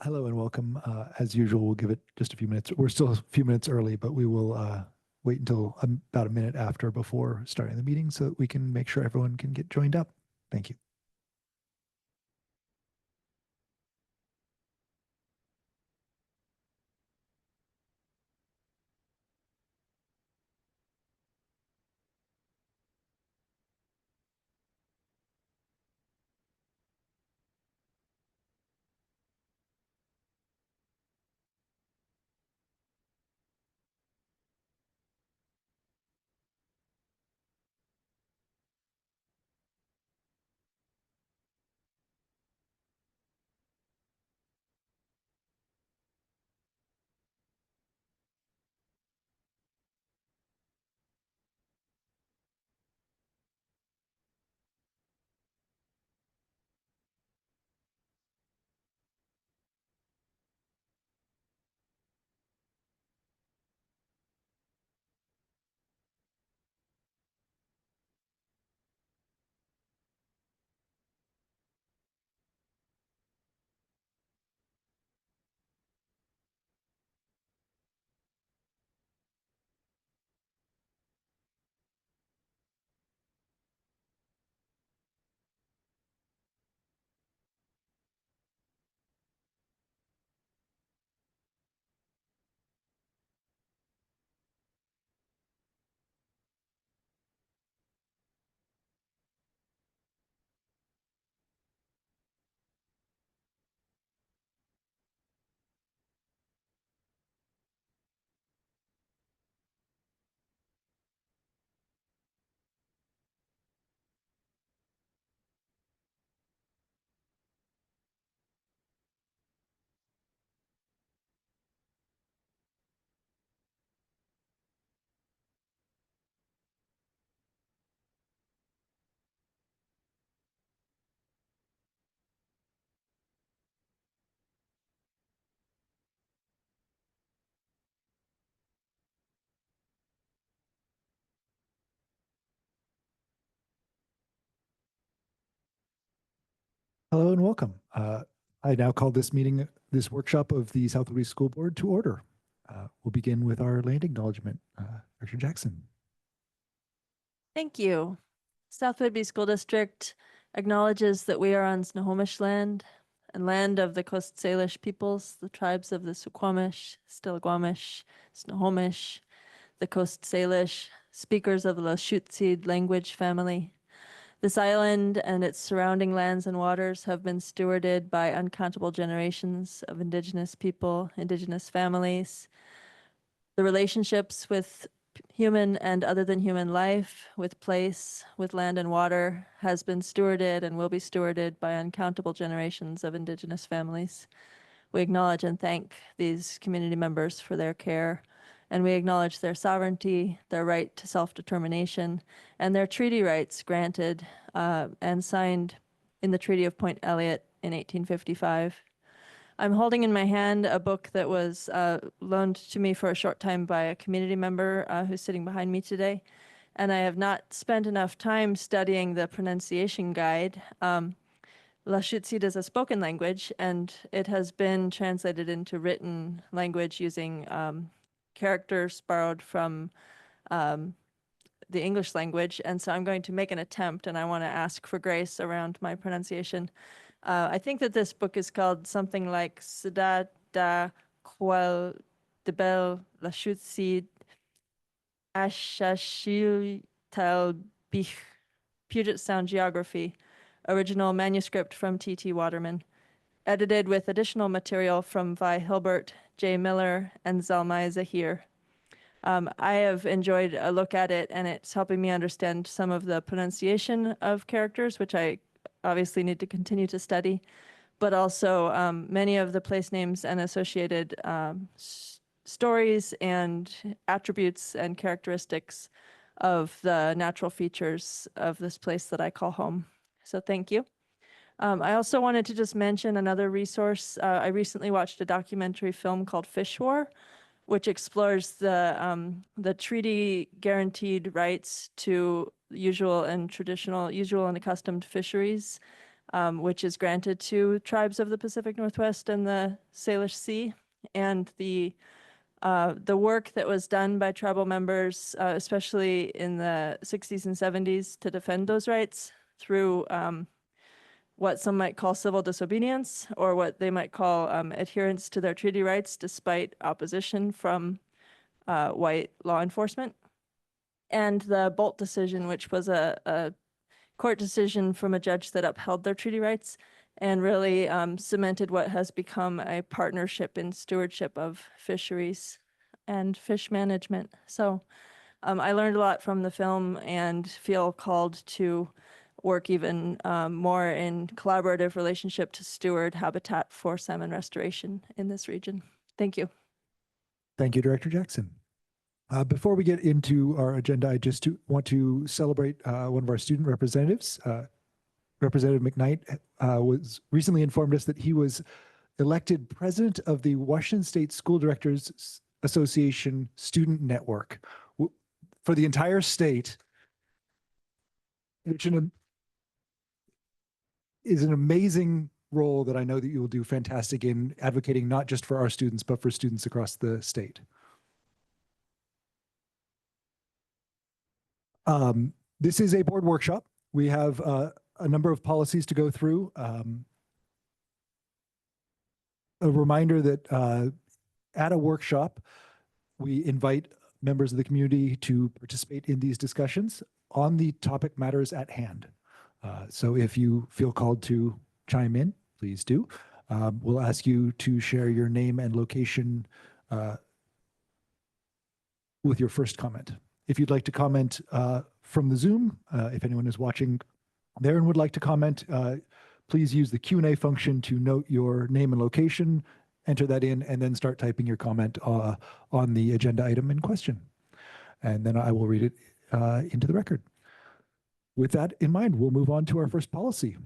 Hello and welcome. As usual, we'll give it just a few minutes. We're still a few minutes early, but we will wait until about a minute after before starting the meeting so that we can make sure everyone can get joined up. Thank you. Hello and welcome. I now call this meeting, this workshop of the South Whidbey School Board to order. We'll begin with our land acknowledgement. Dr. Jackson. Thank you. South Whidbey School District acknowledges that we are on Snohomish land and land of the Coast Salish peoples, the tribes of the Suquamish, Stillaguamish, Snohomish, the Coast Salish, speakers of the Lushootseed language family. This island and its surrounding lands and waters have been stewarded by uncountable generations of Indigenous people, Indigenous families. The relationships with human and other than human life, with place, with land and water, has been stewarded and will be stewarded by uncountable generations of Indigenous families. We acknowledge and thank these community members for their care, and we acknowledge their sovereignty, their right to self-determination, and their treaty rights granted and signed in the Treaty of Point Elliott in 1855. I'm holding in my hand a book that was loaned to me for a short time by a community member who's sitting behind me today. And I have not spent enough time studying the pronunciation guide. Lushootseed is a spoken language, and it has been translated into written language using characters borrowed from the English language. And so I'm going to make an attempt, and I want to ask for grace around my pronunciation. I think that this book is called something like Sida da Kwel Debel Lushootseed Ashashil Tal Bich, Puget Sound Geography, original manuscript from T.T. Waterman, edited with additional material from Vi Hilbert, Jay Miller, and Zalmai Zahir. I have enjoyed a look at it, and it's helping me understand some of the pronunciation of characters, which I obviously need to continue to study, but also many of the place names and associated stories and attributes and characteristics of the natural features of this place that I call home. So thank you. I also wanted to just mention another resource. I recently watched a documentary film called Fish War, which explores the treaty guaranteed rights to usual and accustomed fisheries which is granted to tribes of the Pacific Northwest and the Salish Sea. And the work that was done by tribal members, especially in the 60s and 70s, to defend those rights through what some might call civil disobedience, or what they might call adherence to their treaty rights despite opposition from white law enforcement. And the Bolt decision, which was a court decision from a judge that upheld their treaty rights and really cemented what has become a partnership in stewardship of fisheries and fish management. So I learned a lot from the film and feel called to work even more in collaborative relationship to steward habitat for salmon restoration in this region. Thank you. Thank you, Director Jackson. Before we get into our agenda, I just want to celebrate one of our student representatives. Representative McKnight was recently informed us that he was elected president of the Washington State School Directors Association Student Network for the entire state, which is an amazing role that I know that you will do fantastic in advocating not just for our students, but for students across the state. This is a board workshop. We have a number of policies to go through. A reminder that at a workshop, we invite members of the community to participate in these discussions on the topic matters at hand. So if you feel called to chime in, please do. We'll ask you to share your name and location with your first comment. If you'd like to comment from the Zoom, if anyone is watching there and would like to comment, please use the Q&A function to note your name and location, enter that in, and then start typing your comment on the agenda item in question. And then I will read it into the record. With that in mind, we'll move on to our first policy,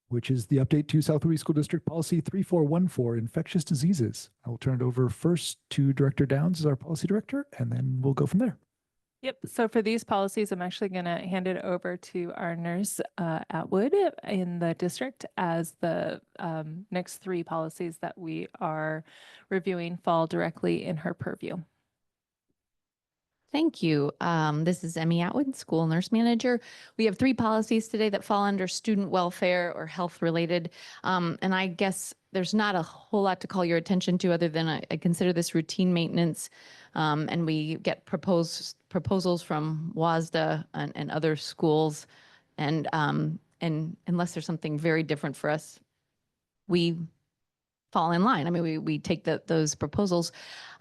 which is the update to South Louis School District Policy 3414, infectious diseases. I will turn it over first to Director Downs as our policy director, and then we'll go from there. Yep. So for these policies, I'm actually going to hand it over to our nurse Atwood in the district, as the next three policies that we are reviewing fall directly in her purview. Thank you. This is Emmy Atwood, school nurse manager. We have three policies today that fall under student welfare or health related. And I guess there's not a whole lot to call your attention to other than I consider this routine maintenance. And we get proposals from WASDA and other schools. And unless there's something very different for us, we fall in line. I mean, we take those proposals.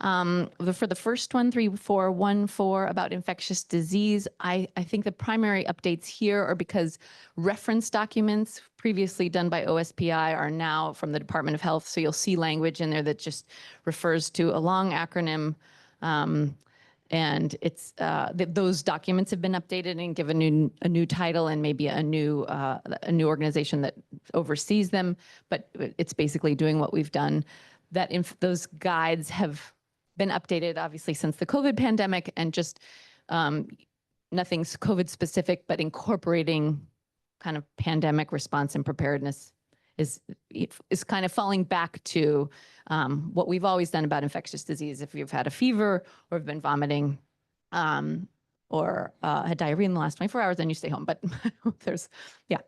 For the first one, 3414, about infectious disease, I think the primary updates here are because reference documents previously done by OSPI are now from the Department of Health. So you'll see language in there that just refers to a long acronym. And it's those documents have been updated and given a new title and maybe a new organization that oversees them. But it's basically doing what we've done. That those guides have been updated, obviously, since the COVID pandemic, and just nothing's COVID specific, but incorporating kind of pandemic response and preparedness is kind of falling back to what we've always done about infectious disease. If you've had a fever or have been vomiting or had diarrhea in the last 24 hours, then you stay home. But there's, yeah.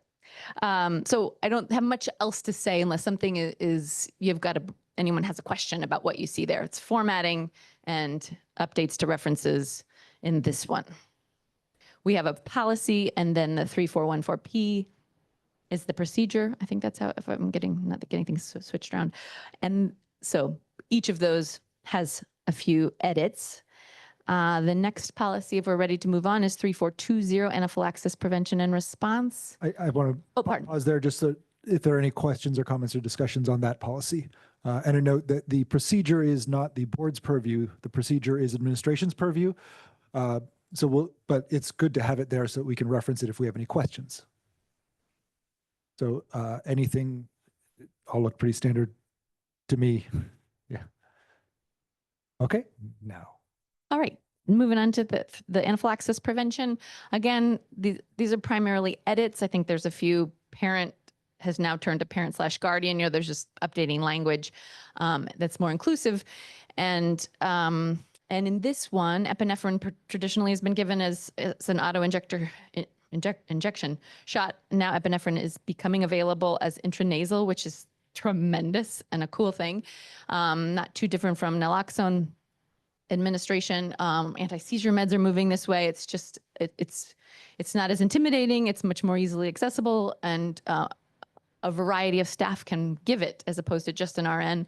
So I don't have much else to say unless something is anyone has a question about what you see there. It's formatting and updates to references in this one. We have a policy, and then the 3414P is the procedure. I think that's how, if I'm not getting things switched around. And so each of those has a few edits. The next policy, if we're ready to move on, is 3420, anaphylaxis prevention and response. I want to pause there just so if there are any questions or comments or discussions on that policy. And a note that the procedure is not the board's purview. The procedure is administration's purview. But it's good to have it there so that we can reference it if we have any questions. So anything, all look pretty standard to me. Yeah. Okay, now. All right, moving on to the anaphylaxis prevention. Again, these are primarily edits. I think there's a few parent has now turned to parent/guardian. There's just updating language that's more inclusive. And in this one, epinephrine traditionally has been given as an auto-injection shot. Now epinephrine is becoming available as intranasal, which is tremendous and a cool thing. Not too different from naloxone administration. Anti-seizure meds are moving this way. It's just, it's not as intimidating. It's much more easily accessible, and a variety of staff can give it as opposed to just an RN.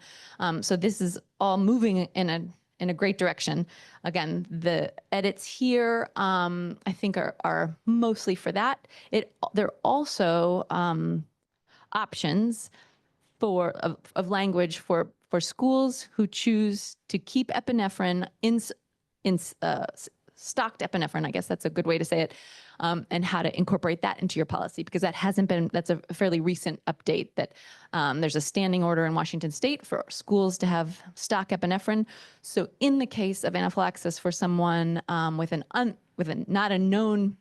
So this is all moving in a great direction. Again, the edits here, I think are mostly for that. There are also options of language for schools who choose to keep epinephrine in stocked epinephrine, I guess that's a good way to say it, and how to incorporate that into your policy, because that's a fairly recent update that there's a standing order in Washington State for schools to have stock epinephrine. So in the case of anaphylaxis for someone with not a known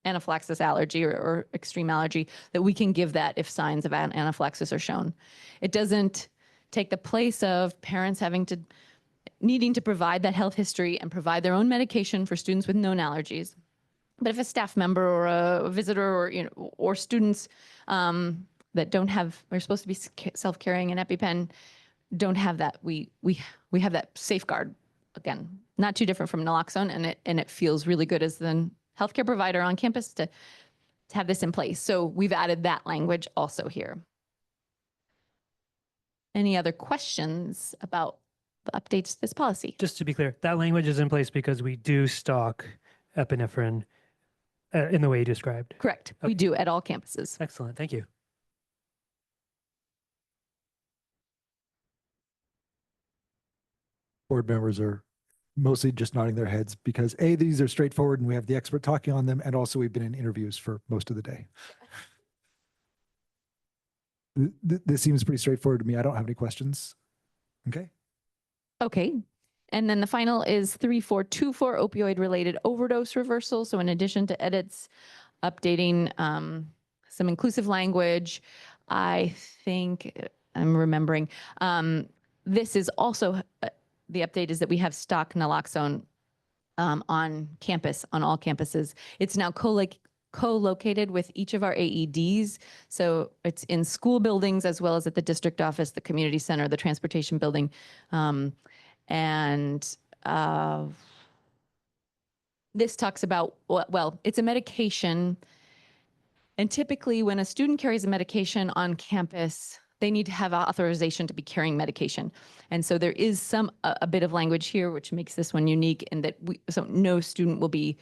anaphylaxis allergy or extreme allergy, that we can give that if signs of anaphylaxis are shown. It doesn't take the place of parents needing to provide that health history and provide their own medication for students with known allergies. But if a staff member or a visitor or students that are supposed to be self-carrying an EpiPen don't have that, we have that safeguard. Again, not too different from naloxone, and it feels really good as the healthcare provider on campus to have this in place. So we've added that language also here. Any other questions about the updates to this policy? Just to be clear, that language is in place because we do stock epinephrine in the way you described. Correct. We do at all campuses. Excellent. Thank you. Board members are mostly just nodding their heads because A, these are straightforward and we have the expert talking on them, and also we've been in interviews for most of the day. This seems pretty straightforward to me. I don't have any questions. Okay. Okay. And then the final is 3424 opioid-related overdose reversal. So in addition to edits, updating some inclusive language, I think I'm remembering. This is also, the update is that we have stock naloxone on campus, on all campuses. It's now co-located with each of our AEDs. So it's in school buildings as well as at the district office, the community center, the transportation building. This talks about, well, it's a medication. And typically when a student carries a medication on campus, they need to have authorization to be carrying medication. And so there is a bit of language here, which makes this one unique in that so no student will be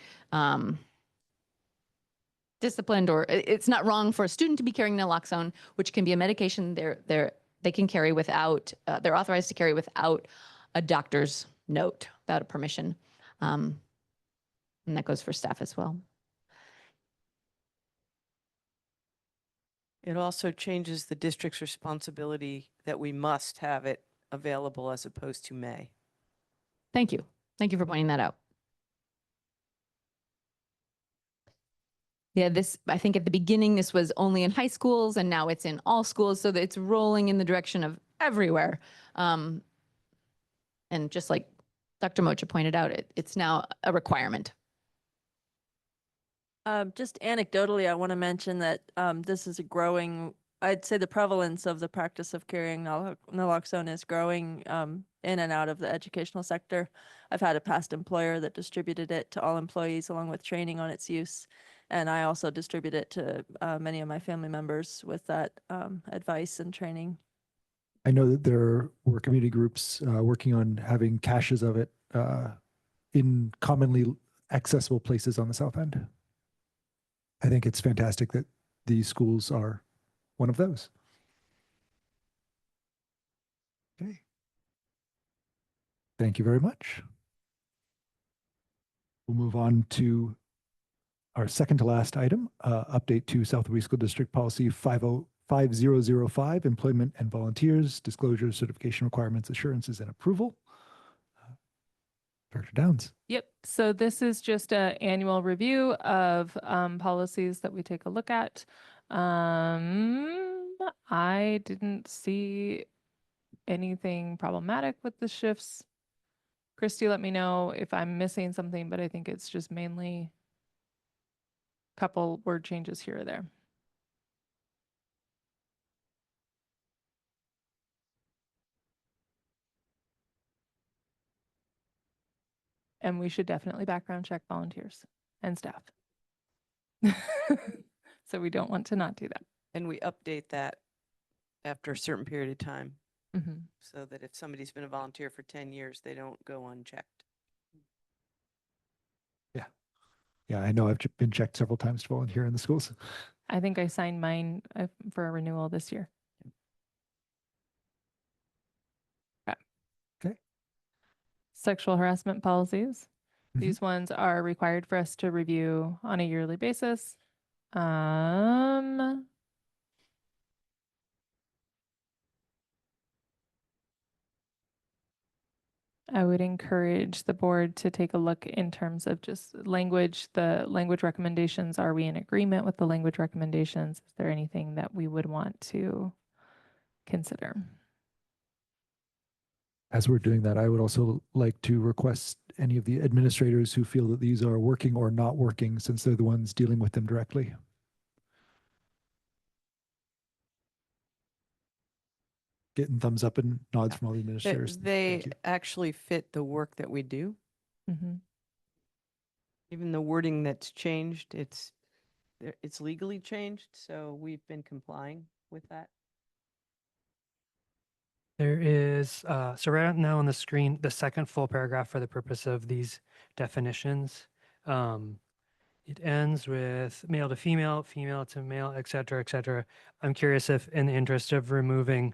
disciplined, or it's not wrong for a student to be carrying naloxone, which can be a medication they can carry without, they're authorized to carry without a doctor's note, without a permission. And that goes for staff as well. It also changes the district's responsibility that we must have it available as opposed to may. Thank you. Thank you for pointing that out. Yeah, I think at the beginning, this was only in high schools, and now it's in all schools, so that it's rolling in the direction of everywhere. And just like Dr. Mocha pointed out, it's now a requirement. Just anecdotally, I want to mention that this is a growing, I'd say the prevalence of the practice of carrying naloxone is growing in and out of the educational sector. I've had a past employer that distributed it to all employees along with training on its use. And I also distribute it to many of my family members with that advice and training. I know that there were community groups working on having caches of it in commonly accessible places on the South End. I think it's fantastic that these schools are one of those. Okay. Thank you very much. We'll move on to our second to last item, update to South Louis School District Policy 5005, Employment and Volunteers, Disclosure, Certification Requirements, Assurances, and Approval. Dr. Downs. Yep. So this is just an annual review of policies that we take a look at. I didn't see anything problematic with the shifts. Christy, let me know if I'm missing something, but I think it's just mainly a couple word changes here or there. And we should definitely background check volunteers and staff. So we don't want to not do that. And we update that after a certain period of time Mhm. so that if somebody's been a volunteer for 10 years, they don't go unchecked. Yeah, I know I've been checked several times to volunteer in the schools. I think I signed mine for a renewal this year. Okay. Sexual harassment policies. Mhm. These ones are required for us to review on a yearly basis. I would encourage the board to take a look in terms of just language, the language recommendations. Are we in agreement with the language recommendations? Is there anything that we would want to consider? As we're doing that, I would also like to request any of the administrators who feel that these are working or not working, since they're the ones dealing with them directly. Getting thumbs up and nods from all the administrators. They Thank you. actually fit the work that we do. Mhm. Even the wording that's changed, it's legally changed, so we've been complying with that. There is, so right now on the screen, the second full paragraph for the purpose of these definitions. It ends with male to female, female to male, et cetera, et cetera. I'm curious if, in the interest of removing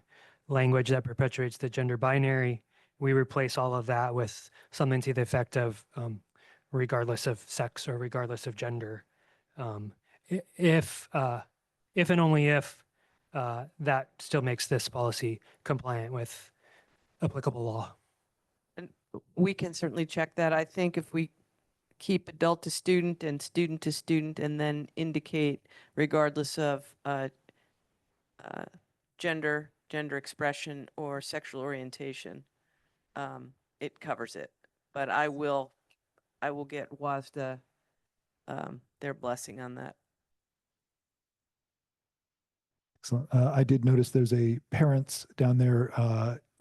language that perpetuates the gender binary, we replace all of that with something to the effect of regardless of sex or regardless of gender. If and only if that still makes this policy compliant with applicable law. And we can certainly check that. I think if we keep adult to student and then indicate regardless of gender expression or sexual orientation, it covers it. But I will get WASDA their blessing on that. Excellent. I did notice there's a parents down there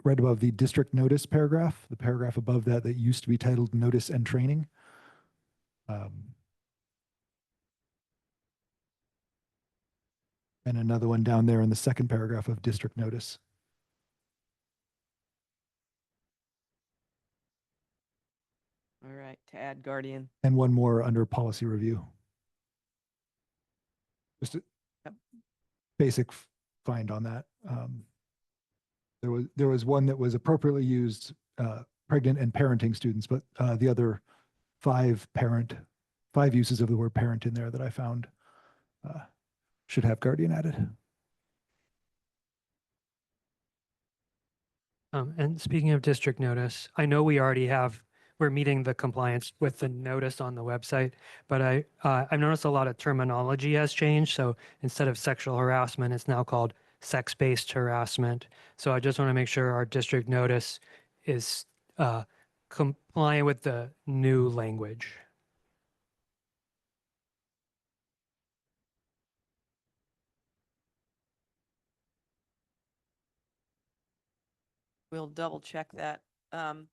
right above the district notice paragraph, the paragraph above that that used to be titled notice and training. And another one down there in the second paragraph of district notice. All right, to add guardian. And one more under policy review. Just a Yep. basic find on that. There was one that was appropriately used, pregnant and parenting students, but the other five uses of the word parent in there that I found should have guardian added. And speaking of district notice, I know we're meeting the compliance with the notice on the website, but I've noticed a lot of terminology has changed. So instead of sexual harassment, it's now called sex-based harassment. So I just want to make sure our district notice is compliant with the new language. We'll double check that.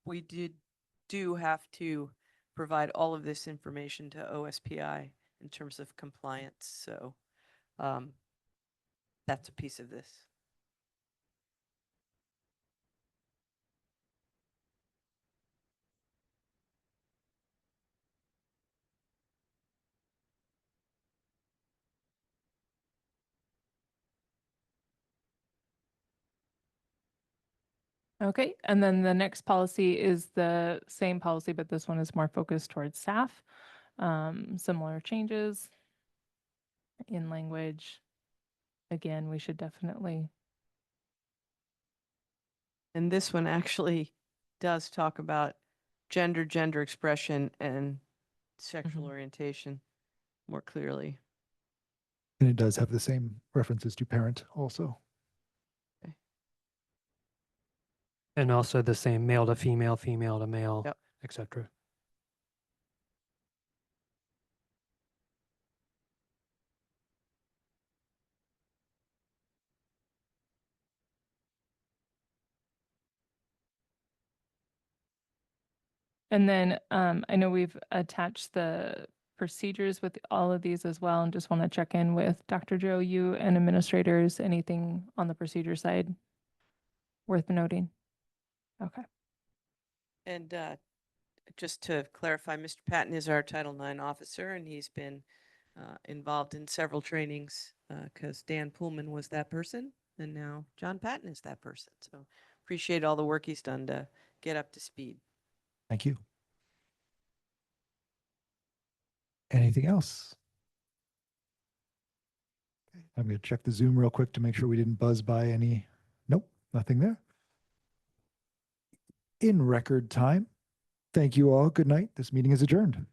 We do have to provide all of this information to OSPI in terms of compliance. So that's a piece of this. Okay, and then the next policy is the same policy, but this one is more focused towards staff. Similar changes in language. Again, we should definitely. And this one actually does talk about gender expression and sexual orientation more clearly. And it does have the same references to parent also. And also the same male to female, female to male, Yep. etc. And then I know we've attached the procedures with all of these as well, and just want to check in with Dr. Joe, you and administrators, anything on the procedure side worth noting? Okay. And just to clarify, Mr. Patton is our Title IX officer, and he's been involved in several trainings because Dan Pullman was that person, and now John Patton is that person. So appreciate all the work he's done to get up to speed. Thank you. Anything else? Okay, I'm going to check the Zoom real quick to make sure we didn't buzz by any. Nope, nothing there. In record time. Thank you all. Good night. This meeting is adjourned.